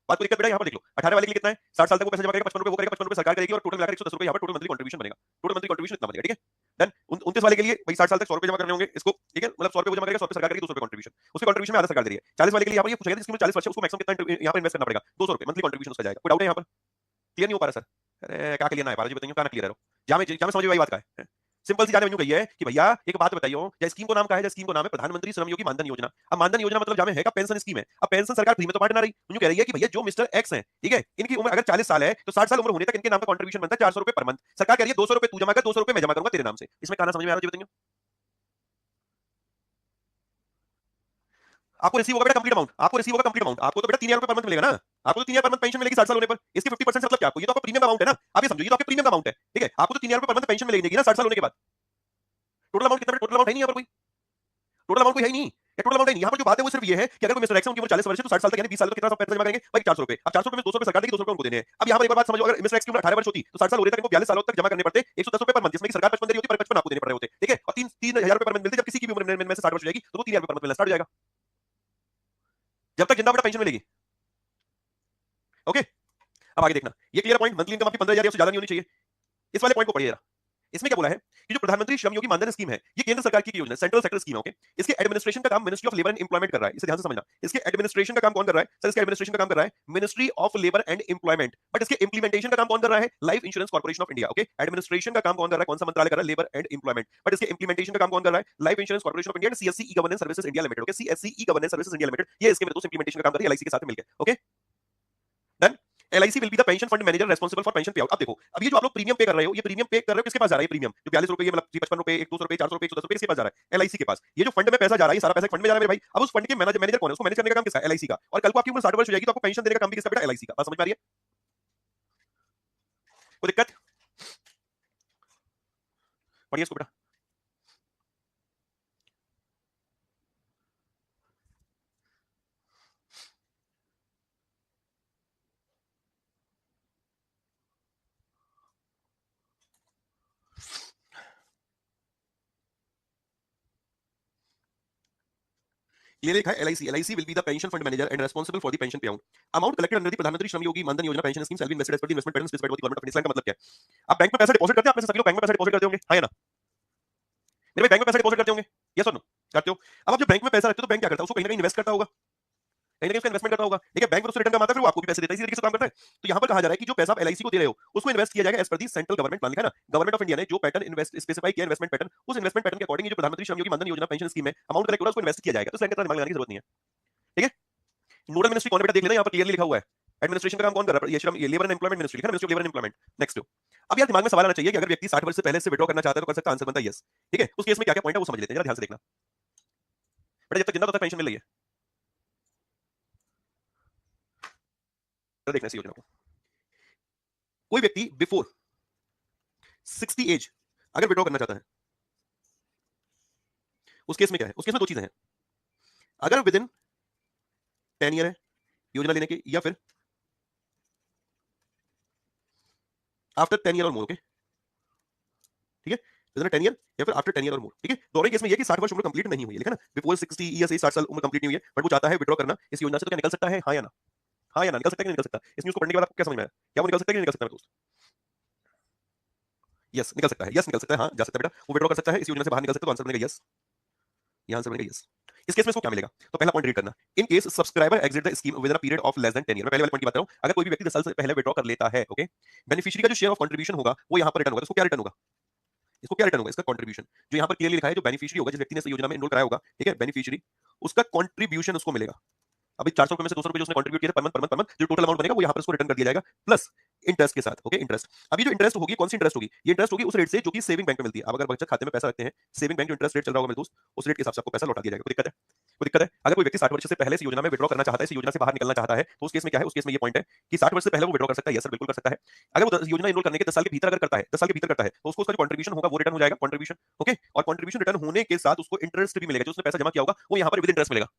बात को दिक्कत बेटा यहाँ पर देख लो, 18 वाले के लिए कितना है? 60 साल तक वो पैसा जमा करेगा, 55 रुपए वो करेगा, 55 रुपए सरकार करेगी और टोटल मिलाकर 110 रुपए यहाँ पर टोटल मंथली कंट्रीब्यूशन बनेगा। टोटल मंथली कंट्रीब्यूशन इतना बनेगा, ठीक है। डन। 29 वाले के लिए भाई 60 साल तक 100 रुपए जमा करने होंगे इसको, ठीक है, मतलब 100 रुपए वो जमा करेगा, 100 रुपए सरकार करेगी, 200 रुपए कंट्रीब्यूशन, उसके कंट्रीब्यूशन में आधा सरकार दे रही है। 40 वाले के लिए यहाँ पर ये पूछा गया जिसकी उम्र 40 वर्ष है उसको मैक्सिमम कितना यहाँ पर इन्वेस्ट करना पड़ेगा? 200 रुपए मंथली कंट्रीब्यूशन उसका जाएगा। कोई डाउट है यहाँ पर? क्लियर नहीं हो पा रहा सर? अरे क्या क्लियर ना है पारा जी, बताइए क्या ना क्लियर है? जहाँ में समझ में आई बात का है। सिंपल सी जाने में यूं कही है कि भैया एक बात बताइए, या स्कीम को नाम क्या है? स्कीम को नाम है प्रधानमंत्री श्रम योगी मानधन योजना। अब मानधन योजना मतलब जामे है का पेंशन स्कीम है। अब पेंशन सरकार फ्री में तो बांटना रही, यूं कह रही है कि भैया जो मिस्टर एक्स है, ठीक है, इनकी उम्र अगर 40 साल है तो 60 साल उम्र होने तक इनके नाम का कंट्रीब्यूशन बनता है 400 रुपए पर मंथ। सरकार कह रही है 200 रुपए तू जमा कर, 200 रुपए मैं जमा करूंगा तेरे नाम से। इसमें कहना समझ में आ रहा है? बताइए आपको रिसीव होगा बेटा कंप्लीट अमाउंट, आपको रिसीव होगा कंप्लीट अमाउंट। आपको तो बेटा 3,000 रुपए पर मंथ मिलेगा ना, आपको तो 3,000 पर मंथ पेंशन मिलेगी 60 साल होने पर। इसकी 50% से मतलब क्या? आपको ये तो आपका प्रीमियम अमाउंट है ना, आप ये समझो ये तो आपके प्रीमियम अमाउंट है, ठीक है। आपको तो 3,000 रुपए पर मंथ पेंशन मिलेगी ना 60 साल होने के बाद। टोटल अमाउंट कितना? टोटल अमाउंट है नहीं यहाँ पर कोई, टोटल अमाउंट कोई है ही नहीं, टोटल अमाउंट है नहीं। यहाँ पर जो बात है वो सिर्फ ये है कि अगर कोई मिस्टर एक्स की उम्र 40 वर्ष है तो 60 साल तक यानी 20 साल तक कितना पैसा जमा करेंगे भाई? 400 रुपए। अब 400 रुपए में 200 रुपए सरकार देगी, 200 रुपए उनको देने हैं। अब यहाँ पर एक बात समझो, अगर मिस्टर एक्स की उम्र 18 वर्ष होती तो 60 साल होने तक इनको 42 सालों तक जमा करने पड़ते 110 रुपए पर मंथ, जिसमें सरकार 55 दे रही होती पर 55 आपको देने पड़ रहे होते, ठीक है। और 3,000 रुपए पर मंथ मिलते जब किसी की भी उम्र में से 60 वर्ष हो जाएगी तो वो 3,000 रुपए पर मंथ मिलना स्टार्ट हो जाएगा, जब तक जिंदा बेटा पेंशन मिलेगी। ओके, अब आगे देखना, ये क्लियर पॉइंट। मंथली इनकम आपकी 15,000 से ज्यादा नहीं होनी चाहिए। इस वाले पॉइंट को पढ़िए जरा, इसमें क्या बोला है कि जो प्रधानमंत्री श्रम योगी मानधन स्कीम है, ये केंद्र सरकार की योजना है, सेंट्रल सेक्टर स्कीम है, ओके? इसके एडमिनिस्ट्रेशन का काम ministry of labour and employment कर रहा है, इसे ध्यान से समझना। इसके एडमिनिस्ट्रेशन का काम कौन कर रहा है? सर इसके एडमिनिस्ट्रेशन का काम कर रहा है ministry of labour and employment, but इसके इंप्लीमेंटेशन का काम कौन कर रहा है? Life insurance corporation of India, okay? Administration का काम कौन कर रहा है? कौन सा मंत्रालय कर रहा है? लेबर एंड एम्प्लॉयमेंट, बट इसके इंप्लीमेंटेशन का काम कौन कर रहा है? Life insurance corporation of India and CSC e governance services India limited, okay? CSC e governance services India limited, ये इसके मेरे दोस्त इंप्लीमेंटेशन का काम कर रही है एलआईसी के साथ मिलकर, okay? Done. LIC will be the pension fund manager responsible for pension pay out. अब देखो, अब ये जो आप लोग प्रीमियम पे कर रहे हो, ये प्रीमियम पे कर रहे हो किसके पास जा रहा है? ये प्रीमियम जो 42 रुपए, ये मतलब 55 रुपए, 1 200 रुपए, 400 रुपए, 110 रुपए, किसके पास जा रहा है? एलआईसी के पास। ये जो फंड में पैसा जा रहा है, ये सारा पैसा फंड में जा रहा है मेरे भाई। अब उस फंड के मैनेजर मैनेजर कौन है? उसको मैनेज करने का काम किसका है? एलआईसी का। और कल को आपकी उम्र 60 वर्ष हो जाएगी तो आपको पेंशन देने का काम भी किसका? बेटा एलआईसी का। बात समझ में आ रही है? कोई दिक्कत? पढ़िए इसको बेटा। ये लिखा है LIC, LIC will be the pension fund manager and responsible for the pension pay out. Amount collected under the Pradhan Mantri Shram Yogi Maandhan Yojana pension scheme shall be invested as per the investment pattern specified by the government of India. का मतलब क्या है? आप बैंक में पैसा डिपॉजिट करते हैं, आप में से सभी लोग बैंक में पैसा डिपॉजिट करते होंगे, हाँ या ना? मेरे भाई बैंक में पैसा डिपॉजिट करते होंगे, यस और नो? करते हो। अब आप जो बैंक में पैसा रखते हो तो बैंक क्या करता है? उसको कहीं ना कहीं इन्वेस्ट करता होगा, कहीं ना कहीं उसका इन्वेस्टमेंट करता होगा, ठीक है? बैंक में उससे रिटर्न कमाता है, फिर वो आपको भी पैसे देता है, इसी तरीके से काम करता है। तो यहाँ पर कहा जा रहा है कि जो पैसा आप एलआईसी को दे रहे हो उसको इन्वेस्ट किया जाएगा as per the central government plan, लिखा है ना? गवर्नमेंट ऑफ इंडिया ने जो पैटर्न इन्वेस्ट स्पेसिफाई किया इन्वेस्टमेंट पैटर्न, उस इन्वेस्टमेंट पैटर्न के अकॉर्डिंग ये जो प्रधानमंत्री श्रम योगी मानधन योजना पेंशन स्कीम है, अमाउंट कलेक्ट हो रहा है उसको इन्वेस्ट किया जाएगा। तो इसका दिमाग लगाने की जरूरत नहीं है, ठीक है? नोडल मिनिस्ट्री कौन है बेटा? देख लेना, यहाँ पर क्लियरली लिखा हुआ है। एडमिनिस्ट्रेशन का काम कौन कर रहा है? ये श्रम, ये लेबर एंड एम्प्लॉयमेंट मिनिस्ट्री, लिखा है ना? Ministry of labour and employment. Next. अब यार दिमाग में सवाल आना चाहिए कि अगर व्यक्ति 60 वर्ष से पहले से विड्रॉ करना चाहता है तो कर सकता है? आंसर बनता है यस, ठीक है? उस केस में क्या क्या पॉइंट है वो समझ लेते हैं, जरा ध्यान से देखना बेटा। जब तक जिंदा तब तक पेंशन मिल रही है, तो देखना इस योजना को। कोई व्यक्ति बिफोर 60 एज अगर विड्रॉ करना चाहता है, उस केस में क्या है? उस केस में दो चीजें हैं। अगर विद इन 10 ईयर है योजना लेने के, या फिर आफ्टर 10 ईयर और मोर, ओके? ठीक है? विद इन 10 ईयर या फिर आफ्टर 10 ईयर और मोर, ठीक है? दोनों ही केस में ये कि 60 वर्ष उम्र कंप्लीट नहीं हुई है, लिखा ना? बिफोर 60 ईयर से 60 साल उम्र कंप्लीट नहीं हुई है, बट वो चाहता है विड्रॉ करना इस योजना से, तो क्या निकल सकता है? हाँ या ना? हाँ या ना? निकल सकता है कि नहीं निकल सकता? इस न्यूज़ को पढ़ने के बाद आपको क्या समझ में आया? क्या वो निकल सकता है कि नहीं निकल सकता मेरे दोस्त? यस निकल सकता है, यस निकल सकता है, हाँ जा सकता है बेटा। वो विड्रॉ कर सकता है, इस योजना से बाहर निकल सकता है, तो आंसर बनेगा यस। ये आंसर बनेगा यस। इस केस में इसको क्या मिलेगा? तो पहला पॉइंट रीड करना। In case subscriber exit the scheme with a period of less than 10 year. मैं पहले वाले पॉइंट की बात कर रहा हूं। अगर कोई भी व्यक्ति 10 साल से पहले विड्रॉ कर लेता है, ओके, बेनिफिशियरी का जो शेयर ऑफ कंट्रीब्यूशन होगा वो यहां पर रिटर्न होगा। तो इसको क्या रिटर्न होगा? इसको क्या रिटर्न होगा? इसका कंट्रीब्यूशन जो यहां पर क्लियरली लिखा है, जो बेनिफिशियरी होगा, जिस व्यक्ति ने इस योजना में एनरोल कराया होगा, ठीक है, बेनिफिशियरी, उसका कंट्रीब्यूशन उसको मिलेगा। अभी 400 रुपए में से 200 रुपए जो उसने कंट्रीब्यूट किया था पर मंथ जो टोटल अमाउंट बनेगा वो यहां पर उसको रिटर्न कर दिया जाएगा, प्लस इंटरेस्ट के साथ, ओके? इंटरेस्ट। अभी जो इंटरेस्ट होगी, कौन सी इंटरेस्ट होगी? ये इंटरेस्ट होगी उस रेट से जो कि सेविंग बैंक में मिलती है। अब अगर बचत खाते में पैसा रखते हैं, सेविंग बैंक जो इंटरेस्ट रेट चल रहा होगा मेरे दोस्त, उस रेट के हिसाब से आपको पैसा लौटा दिया जाएगा। कोई दिक्कत है? कोई दिक्कत है? अगर कोई व्यक्ति 60 वर्ष से पहले इस योजना में विड्रॉ करना चाहता है, इस योजना से बाहर निकलना चाहता है, तो उस केस में क्या है? उस केस में ये पॉइंट है कि 60 वर्ष से पहले वो विड्रॉ कर सकता है। यस सर, बिल्कुल कर सकता है। अगर वो योजना एनरोल करने के 10 साल के भीतर अगर करता है, 10 साल के भीतर करता है, तो उसको उसका जो कंट्रीब्यूशन होगा वो रिटर्न हो जाएगा, कंट्रीब्यूशन, ओके? और कंट्रीब्यूशन रिटर्न होने के साथ उसको इंटरेस्ट भी मिलेगा, जो उसने पैसा जमा किया होगा वो यहां पर विद इंटरेस्ट मिलेगा।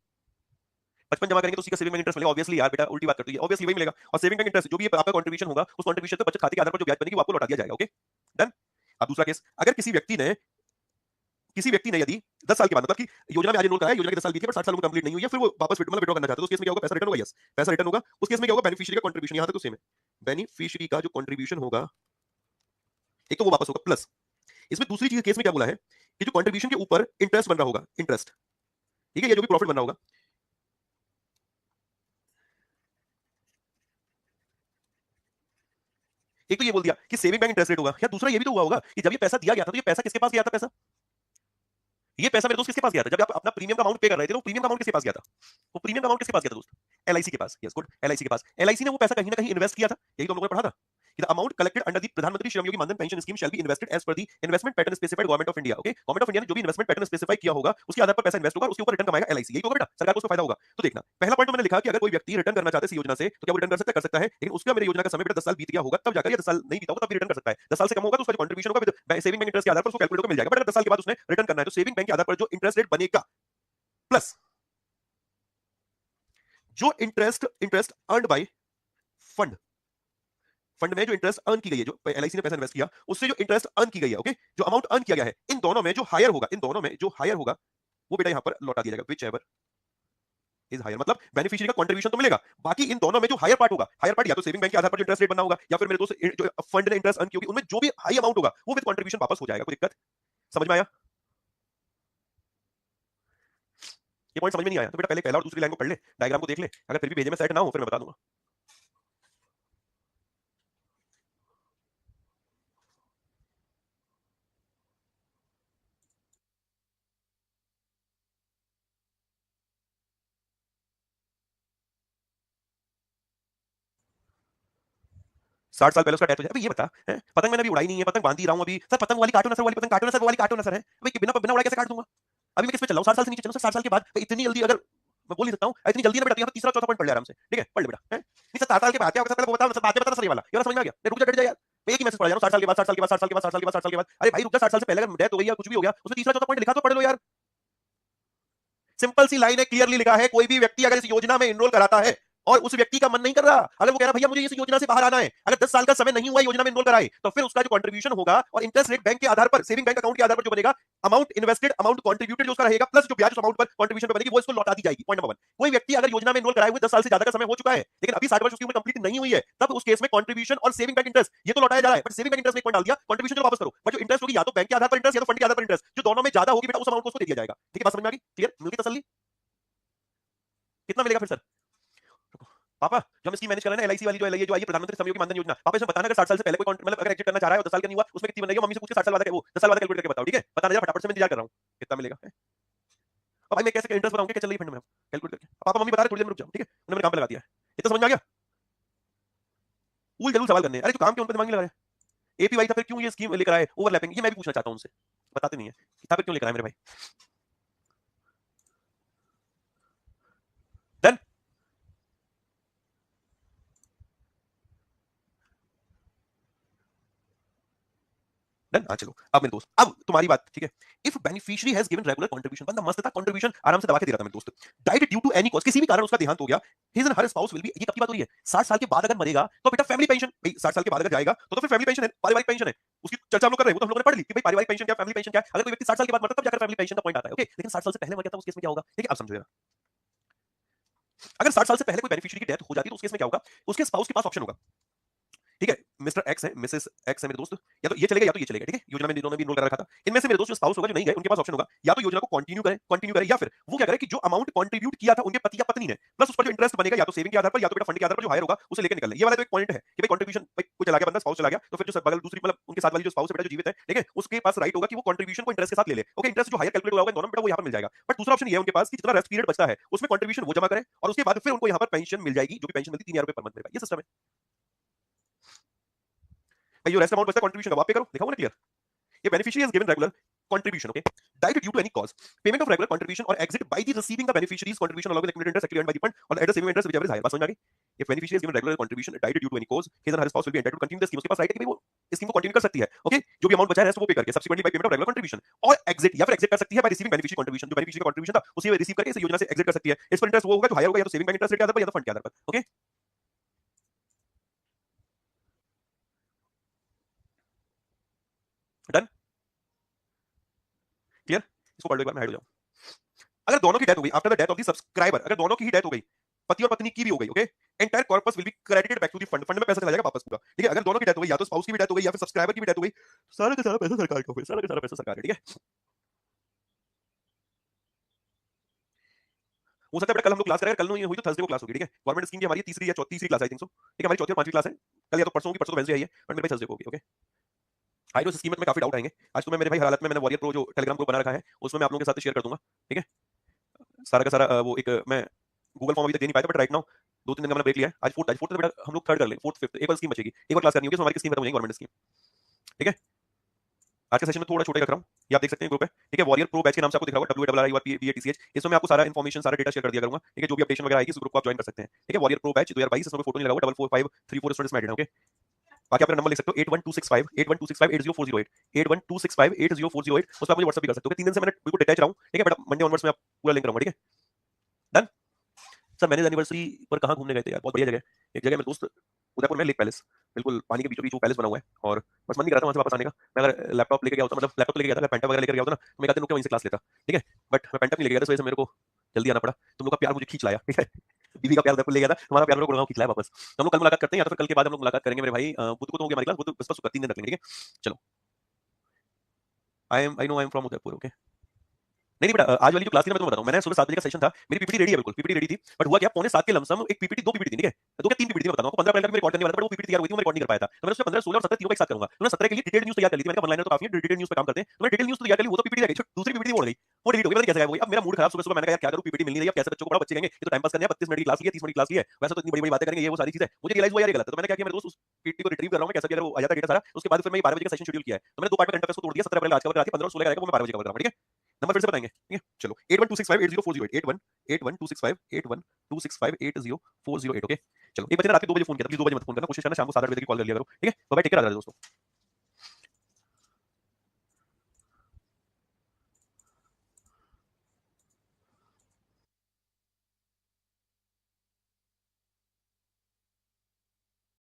55 जमा करेंगे तो उसी का सेविंग बैंक इंटरेस्ट मिलेगा। ऑब्वियसली यार बेटा उल्टी बात करते हो, ऑब्वियसली वही मिलेगा। और सेविंग बैंक इंटरेस्ट जो भी आपका कंट्रीब्यूशन होगा, उस कंट्रीब्यूशन पे बचत खाते के आधार पर जो ब्याज बनेगी वो आपको लौटा दिया जाएगा, ओके? डन। अब दूसरा केस, अगर किसी व्यक्ति ने यदि 10 साल के बाद, मतलब कि योजना में आज एनरोल कराया, योजना के 10 साल बीत गए पर 60 साल उम्र कंप्लीट नहीं हुई है, फिर वो वापस मतलब विड्रॉ करना चाहता है, तो उस केस में क्या होगा? पैसा रिटर्न होगा, यस पैसा रिटर्न होगा। उस केस में क्या होगा? बेनिफिशियरी का कंट्रीब्यूशन, यहां तक तो सेम है। बेनिफिशियरी का जो कंट्रीब्यूशन होगा, एक तो वो वापस होगा, प्लस इसमें दूसरी चीज केस में क्या बोला है कि जो कंट्रीब्यूशन के ऊपर इंटरेस्ट बन रहा होगा, इंटरेस्ट, ठीक है, ये जो भी प्रॉफिट बन रहा होगा, एक तो ये बोल दिया कि सेविंग बैंक इंटरेस्ट रेट होगा, या दूसरा ये भी तो हुआ होगा कि जब ये पैसा दिया गया था तो ये पैसा किसके पास गया था? पैसा, ये पैसा मेरे दोस्त किसके पास गया था? जब आप अपना प्रीमियम का अमाउंट पे कर रहे थे तो प्रीमियम का अमाउंट किसके पास गया था? वो प्रीमियम का अमाउंट किसके पास गया था दोस्त? एलआईसी के पास। यस गुड, एलआईसी के पास। एलआईसी ने वो पैसा कहीं ना कहीं इन्वेस्ट किया था, यही तो हम लोगों ने पढ़ा था कि the amount collected under the Pradhan Mantri Shram Yogi Maandhan pension scheme shall be invested as per the investment pattern specified government of India, okay? Government of India ने जो भी इन्वेस्टमेंट पैटर्न स्पेसिफाई किया होगा उसके आधार पर पैसा इन्वेस्ट होगा और उसके ऊपर रिटर्न कमाएगा एलआईसी, यही तो होगा बेटा, सरकार को उसका फायदा होगा। तो देखना, पहला पॉइंट तो मैंने लिखा कि अगर कोई व्यक्ति रिटर्न करना चाहता है इस योजना से तो क्या वो रिटर्न कर सकता है, लेकिन उसका मेरे योजना का समय बेटा 10 साल बीत गया होगा तब जाकर, या 10 साल नहीं बीता होगा तब भी रिटर्न कर सकता है। 10 साल से कम होगा तो उसका जो कंट्रीब्यूशन होगा विद सेविंग बैंक इंटरेस्ट के आधार पर उसको कैलकुलेट होकर मिल जाएगा। बट अगर 10 साल के बाद उसने रिटर्न करना है तो सेविंग बैंक के आधार पर जो इंटरेस्ट रेट बनेगा, प्लस जो interest interest earned by fund, fund में जो इंटरेस्ट अर्न की गई है, जो एलआईसी ने पैसा इन्वेस्ट किया उससे जो इंटरेस्ट अर्न की गई है, ओके, जो अमाउंट अर्न किया गया है, इन दोनों में जो हायर होगा, इन दोनों में जो हायर होगा वो बेटा यहां पर लौटा दिया जाएगा, विच एवर इज हायर। मतलब बेनिफिशियरी का कंट्रीब्यूशन तो मिलेगा, बाकी इन दोनों में जो हायर पार्ट होगा, हायर पार्ट या तो सेविंग बैंक के आधार पर जो इंटरेस्ट रेट बनना होगा, या फिर मेरे दोस्त जो फंड ने इंटरेस्ट अर्न की होगी उनमें जो भी हाई अमाउंट होगा वो विद कंट्रीब्यूशन वापस हो जाएगा। कोई दिक्कत? समझ में आया? ये पॉइंट समझ में नहीं आया तो बेटा पहले पहला और दूसरी लाइन को पढ़ ले, डायग्राम को देख ले, अगर फिर भी भेजे में सेट ना हो फिर मैं बता दूंगा। 60 साल पहले उसका डेथ हो जाए। अबे ये बता, हैं? पतंग मैंने अभी उड़ाई नहीं है, पतंग बांध ही रहा हूं अभी। सर पतंग वाली काटो ना सर, वाली पतंग काटो ना सर, वो वाली काटो ना सर, है? अबे बिना बिना उड़ाए कैसे काट दूंगा? अभी मैं किस पे चल रहा हूं? 60 साल से नीचे चलो सर, 60 साल के बाद इतनी जल्दी अगर मैं बोल नहीं सकता हूं, इतनी जल्दी ना बेटा, तो यहां पे तीसरा चौथा पॉइंट पढ़ ले आराम से, ठीक है? पढ़ ले बेटा, हैं? नहीं सर 60 साल के बाद क्या होगा सर, पहले वो बताओ ना सर, बाद में बताना सर ये वाला। ये वाला समझ में आ गया? नहीं रुक जा, डट जा यार। मैं एक ही मैसेज पढ़ा जा रहा हूं, 60 साल के बाद, 60 साल के बाद, 60 साल के बाद, 60 साल के बाद, 60 साल के बाद। अरे भाई रुक जा, 60 साल से पहले अगर डेथ हो गई या कुछ भी हो गया, उसमें तीसरा चौथा पॉइंट लिखा तो पढ़ लो यार। सिंपल सी लाइन है, क्लियरली लिखा है, कोई भी व्यक्ति अगर इस योजना में एनरोल कराता है और उस व्यक्ति का मन नहीं कर रहा, अगर वो कह रहा भैया मुझे इस योजना से बाहर आना है, अगर 10 साल का समय नहीं हुआ योजना में एनरोल कराए, तो फिर उसका जो कंट्रीब्यूशन होगा और इंटरेस्ट रेट बैंक के आधार पर, सेविंग बैंक अकाउंट के आधार पर जो बनेगा, अमाउंट इन्वेस्टेड, अमाउंट कंट्रीब्यूटेड जो उसका रहेगा, प्लस जो ब्याज उस अमाउंट पर कंट्रीब्यूशन पे बनेगी, वो इसको लौटा दी जाएगी। पॉइंट नंबर 1, कोई व्यक्ति अगर योजना में एनरोल कराए हुए 10 साल से ज्यादा का समय हो चुका है, लेकिन अभी 60 वर्ष उसकी उम्र कंप्लीट नहीं हुई है, तब उस केस में कंट्रीब्यूशन और सेविंग बैंक इंटरेस्ट ये तो लौटाया जा रहा है, बट सेविंग बैंक इंटरेस्ट में एक पॉइंट डाल दिया, कंट्रीब्यूशन तो वापस करो, बट जो इंटरेस्ट होगी या तो बैंक के आधार पर इंटरेस्ट या तो फंड के आधार पर इंटरेस्ट, जो दोनों में ज्यादा होगी बेटा उस अमाउंट को उसको दे दिया जाएगा। ठीक है, बात समझ में आ गई? क्लियर? मिल गई तसल्ली? कितना मिलेगा फिर सर? पापा जो हम स्कीम मैनेज कर रहे हैं ना, एलआईसी वाली जो है, जो आई है प्रधानमंत्री श्रमयोगी मानधन योजना, पापा इसमें बताना अगर 60 साल से पहले कोई मतलब अगर एग्जिट करना चाह रहा है और 10 साल का नहीं हुआ, उसमें कितनी बनेगी? मम्मी से पूछ के 60 साल बाद का वो 10 साल बाद कैलकुलेट करके बताओ, ठीक है? बताना जरा फटाफट से, मैं इंतजार कर रहा हूं कितना मिलेगा। और भाई मैं कैसे इंटरेस्ट बताऊंगा, क्या चल रही है फंड में कैलकुलेट करके। पापा मम्मी बता रहे थोड़ी देर में रुक जाओ, ठीक है? उन्होंने मेरे काम पे लगा दिया है। इतना समझ में आ गया? उल जलूल सवाल करने हैं। अरे जो काम के उन पे दिमाग नहीं लगा रहे। एपीवाई था फिर क्यों ये स्कीम लेकर आए ओवरलैपिंग, ये मैं भी पूछना चाहता हूं उनसे, बताते नहीं है था फिर क्यों लेकर आए मेरे भाई। Done done. हाँ चलो अब मेरे दोस्त, अब तुम्हारी बात, ठीक है? If beneficiary has given regular contribution, बंदा मस्त था, कंट्रीब्यूशन आराम से दबा के दे रहा था मेरे दोस्त, died due to any cause, किसी भी कारण उसका देहांत हो गया, his and her spouse will be, ये कब की बात हो रही है? 60 साल के बाद अगर मरेगा तो बेटा फैमिली पेंशन, भाई 60 साल के बाद अगर जाएगा तो फिर फैमिली पेंशन है, पारिवारिक पेंशन है, उसकी चर्चा हम लोग कर रहे हैं, वो तो हम लोगों ने पढ़ ली कि भाई पारिवारिक पेंशन क्या, फैमिली पेंशन क्या है। अगर कोई व्यक्ति 60 साल के बाद मरता है तब जाकर फैमिली पेंशन का पॉइंट आता है, ओके? लेकिन 60 साल से पहले मर गया था उस केस में क्या होगा, ठीक है? आप समझिएगा, अगर 60 साल से पहले कोई बेनिफिशियरी की डेथ हो जाती है तो उस केस में क्या होगा? उसके स्पाउस के पास ऑप्शन होगा, ठीक है? मिस्टर एक्स है, मिसेस एक्स है मेरे दोस्त, या तो ये चलेगा या तो ये चलेगा, ठीक है? योजना में दोनों ने भी इनरोल कर रखा था, इनमें से मेरे दोस्त जो स्पाउस होगा, जो नहीं गए, उनके पास ऑप्शन होगा, या तो योजना को कंटिन्यू करें, या फिर वो क्या करे कि जो अमाउंट कंट्रीब्यूट किया था उनके पति या पत्नी ने, प्लस उस पर जो इंटरेस्ट बनेगा या तो सेविंग के आधार पर या तो बेटा फंड के आधार पर जो हायर होगा उसे लेकर निकल ले। ये वाला तो एक पॉइंट है कि भाई कंट्रीब्यूशन, भाई कोई चला गया बंदा, स्पाउस चला गया, तो फिर जो बगल दूसरी मतलब उनके साथ वाली जो स्पाउस है बेटा जो जीवित है, ठीक है? उसके पास राइट होगा कि वो कंट्रीब्यूशन को इंटरेस्ट के साथ ले ले, ओके? इंटरेस्ट जो हायर कैलकुलेट हुआ होगा दोनों में बेटा वो यहाँ पर मिल जाएगा। बट दूसरा ऑप्शन ये है उनके पास कि जितना रेस्ट पीरियड बचता है उसमें कंट्रीब्यूशन वो जमा करें और उसके बाद फिर उनको यहाँ पर पेंशन मिल जाएगी, जो भी पेंशन मिलती 3000 रुपए पर मंथ मिलेगा। ये सिस्टम है भाई। जो रेस्ट अमाउंट बचता है कंट्रीब्यूशन का, आप पे करो, लिखा हुआ ना clear? A beneficiary has given regular contribution, okay, died due to any cause, payment of regular contribution or exit by the receiving the beneficiary's contribution along with accumulated interest actually earned by the fund or the saving interest whichever is higher। बात समझ में आ गई? If beneficiary has given regular contribution, died due to any cause, his and her spouse will be entitled to continue the scheme। उसके पास राइट है कि भाई वो स्कीम को कंटिन्यू कर सकती है, ओके? जो भी अमाउंट बचा है रेस्ट वो पे करके subsequently by payment of regular contribution और exit, या फिर exit कर सकती है by receiving beneficiary contribution, जो beneficiary का contribution था उसी में रिसीव करके इस योजना से exit कर सकती है। इस पर इंटरेस्ट वो होगा जो हायर होगा, या तो सेविंग बैंक इंटरेस्ट रेट के आधार पर या तो फंड के आधार पर, ओके? Done clear? इसको पढ़ लो एक बार, मैं हाइड हो जाऊं। अगर दोनों की डेथ हो गई after the death of the subscriber, अगर दोनों की ही डेथ हो गई, पति और पत्नी की भी हो गई, okay, entire corpus will be credited back to the fund, fund में पैसा चला जाएगा वापस पूरा, ठीक है? अगर दोनों की डेथ हो गई, या तो स्पाउस की भी डेथ हो गई या फिर सब्सक्राइबर की भी डेथ हो गई, सारा का सारा पैसा सरकार का, सारा का सारा पैसा सरकार है, ठीक है? हो सकता है बेटा कल हम लोग क्लास करें, कल नहीं हुई तो थर्सडे को क्लास होगी, ठीक है? गवर्नमेंट स्कीम की हमारी तीसरी या चौथी तीसरी क्लास आई थिंक सो, ठीक है? हमारी चौथी और पांचवी क्लास है, कल या तो परसों होगी, परसों तो वेंसडे आई है, बट मेरे भाई थर्सडे को होगी, ओके? आई नो इस स्कीम में काफी डाउट आएंगे आज, तो मैं मेरे भाई हर हालत में मैंने वॉरियर प्रो जो टेलीग्राम ग्रुप बना रखा है उसमें मैं आप लोगों के साथ शेयर कर दूंगा, ठीक है? सारा का सारा वो एक मैं गूगल फॉर्म अभी तक दे नहीं पाया था, बट राइट नाउ 2-3 दिन का मैंने ब्रेक लिया है। आज फोर्थ बेटा हम लोग थर्ड कर लेंगे, फोर्थ फिफ्थ एक बार स्कीम बचेगी, एक बार क्लास करनी होगी, तो हमारी स्कीम खत्म हो जाएगी गवर्नमेंट स्कीम, ठीक है? आज के सेशन में थोड़ा छोटा रख रहा हूँ, ये आप देख सकते हैं ग्रुप है, ठीक है? वॉरियर प्रो बैच के नाम से आपको दिख रहा होगा, WRRIORPATCH, इसमें मैं आपको सारा इन्फॉर्मेशन सारा डेटा शेयर कर दिया करूंगा, ठीक है? जो भी अपडेशन वगैरह आएगी इस ग्रुप को आप ज्वाइन कर सकते हैं, ठीक है? वॉरियर प्रो बैच 2022, इसमें फोटो नहीं लगा हुआ, 4453 स्टूडेंट्स में एडेड है, ओके? बाकी आप मेरा नंबर लिख सकते हो 8126580408, 8126580408, उस पर मुझे व्हाट्सएप भी कर सकते हो, 3 दिन से मैंने बिल्कुल डिटैच रहा हूं, ठीक है? बट मंडे ऑनवर्ड्स में आप पूरा लिंक करूंगा, ठीक है? डन। सर मैरिज एनिवर्सरी पर कहाँ घूमने गए थे यार? बहुत बढ़िया जगह है, एक जगह मेरे दोस्त उदयपुर में लेक पैलेस, बिल्कुल पानी के बीचों बीच वो पैलेस बना हुआ है, और बस मन नहीं कर रहा था वहां से वापस आने का। मैं अगर लैपटॉप लेके गया होता, मतलब लैपटॉप लेके गया था, अगर पेंटा वगैरह लेकर गया होता ना, तो मैं एक आध दिन रुक के वहीं से क्लास लेता, ठीक है? बट मैं पेंटा नहीं लेके गया था, इस वजह से मेरे को जल्दी आना पड़ा। तुम लोग का प्यार मुझे खींच लाया, ठीक है? बीवी का प्यार उदयपुर ले गया था, हमारा प्यार मेरे को गुड़गांव खींच लाया वापस। तो हम लोग कल मुलाकात करते हैं, या तो फिर कल के बाद हम लोग मुलाकात करेंगे मेरे भाई। बुध को तो होगी हमारी क्लास, बुध बस 3 दिन रख लेंगे, ठीक है? चलो। I know I am from Udaipur. Okay, नहीं बेटा, आज वाली जो क्लास थी ना, मैं तुम्हें बताऊं, मैंने सुबह 7 बजे का सेशन था, मेरी पीपीटी रेडी है, बिल्कुल पीपीटी रेडी थी, बट हुआ क्या, पौने 7 के लमसम एक पीपीटी, दो पीपीटी थी, ठीक है, दो क्या तीन पीपीटी थी, मैं बताऊं आपको, 15 अप्रैल तक मैं रिकॉर्ड करने वाला था, बट वो पीपीटी तैयार हुई थी, मैं रिकॉर्ड नहीं कर पाया था, तो मैंने उसमें 15, 16 और 17 तीनों को एक साथ करूंगा, तो मैं 17 के लिए डिटेल न्यूज़ तैयार कर ली थी, मैंने कहा वन लाइनर तो काफी है, डिटेल न्यूज़ पे काम करते हैं, तो मैंने डिटेल न्यूज़ तो तैयार कर ली, वो तो पीपीटी रह गई, दूसरी पीपीटी वो उड़ गई, वो डिलीट हो गई, पता नहीं कैसे गायब हो गई। अब मेरा मूड खराब, सुबह सुबह मैंने कहा यार क्या करूं, पीपीटी मिल नहीं रही, अब कैसे बच्चों को पढ़ाओ, बच्चे कहेंगे ये तो टाइम पास करने है, 32 मिनट की क्लास ली है, 30 मिनट की क्लास ली है, वैसे तो इतनी बड़ी बड़ी बातें करेंगे, ये वो सारी चीजें, मुझे रियलाइज हुआ यार ये गलत है, तो मैंने क्या किया, मेरे दोस्त उस पीपीटी को रिट्रीव कर रहा हूं मैं, कैसे भी अगर वो आ जाता डेटा सारा, उसके बाद फिर मैं 12 बजे का सेशन शेड्यूल किया है, तो मैंने दो पार्ट में करंट अफेयर्स को तोड़ दिया, 17 अप्रैल आज कवर करा के 15 और 16 का रहेगा, वो मैं 12 बजे कवर कराऊंगा, ठीक है। नंबर फिर से बताएंगे, ठीक है, चलो 8126580408, 818126580408, ओके। चलो एक बच्चे ने रात के 2 बजे फोन किया था, प्लीज 2 बजे मत फोन करना, कोशिश करना शाम को 7-8 बजे की कॉल कर लिया करो, ठीक है। बाय बाय, टेक केयर, दोस्तों।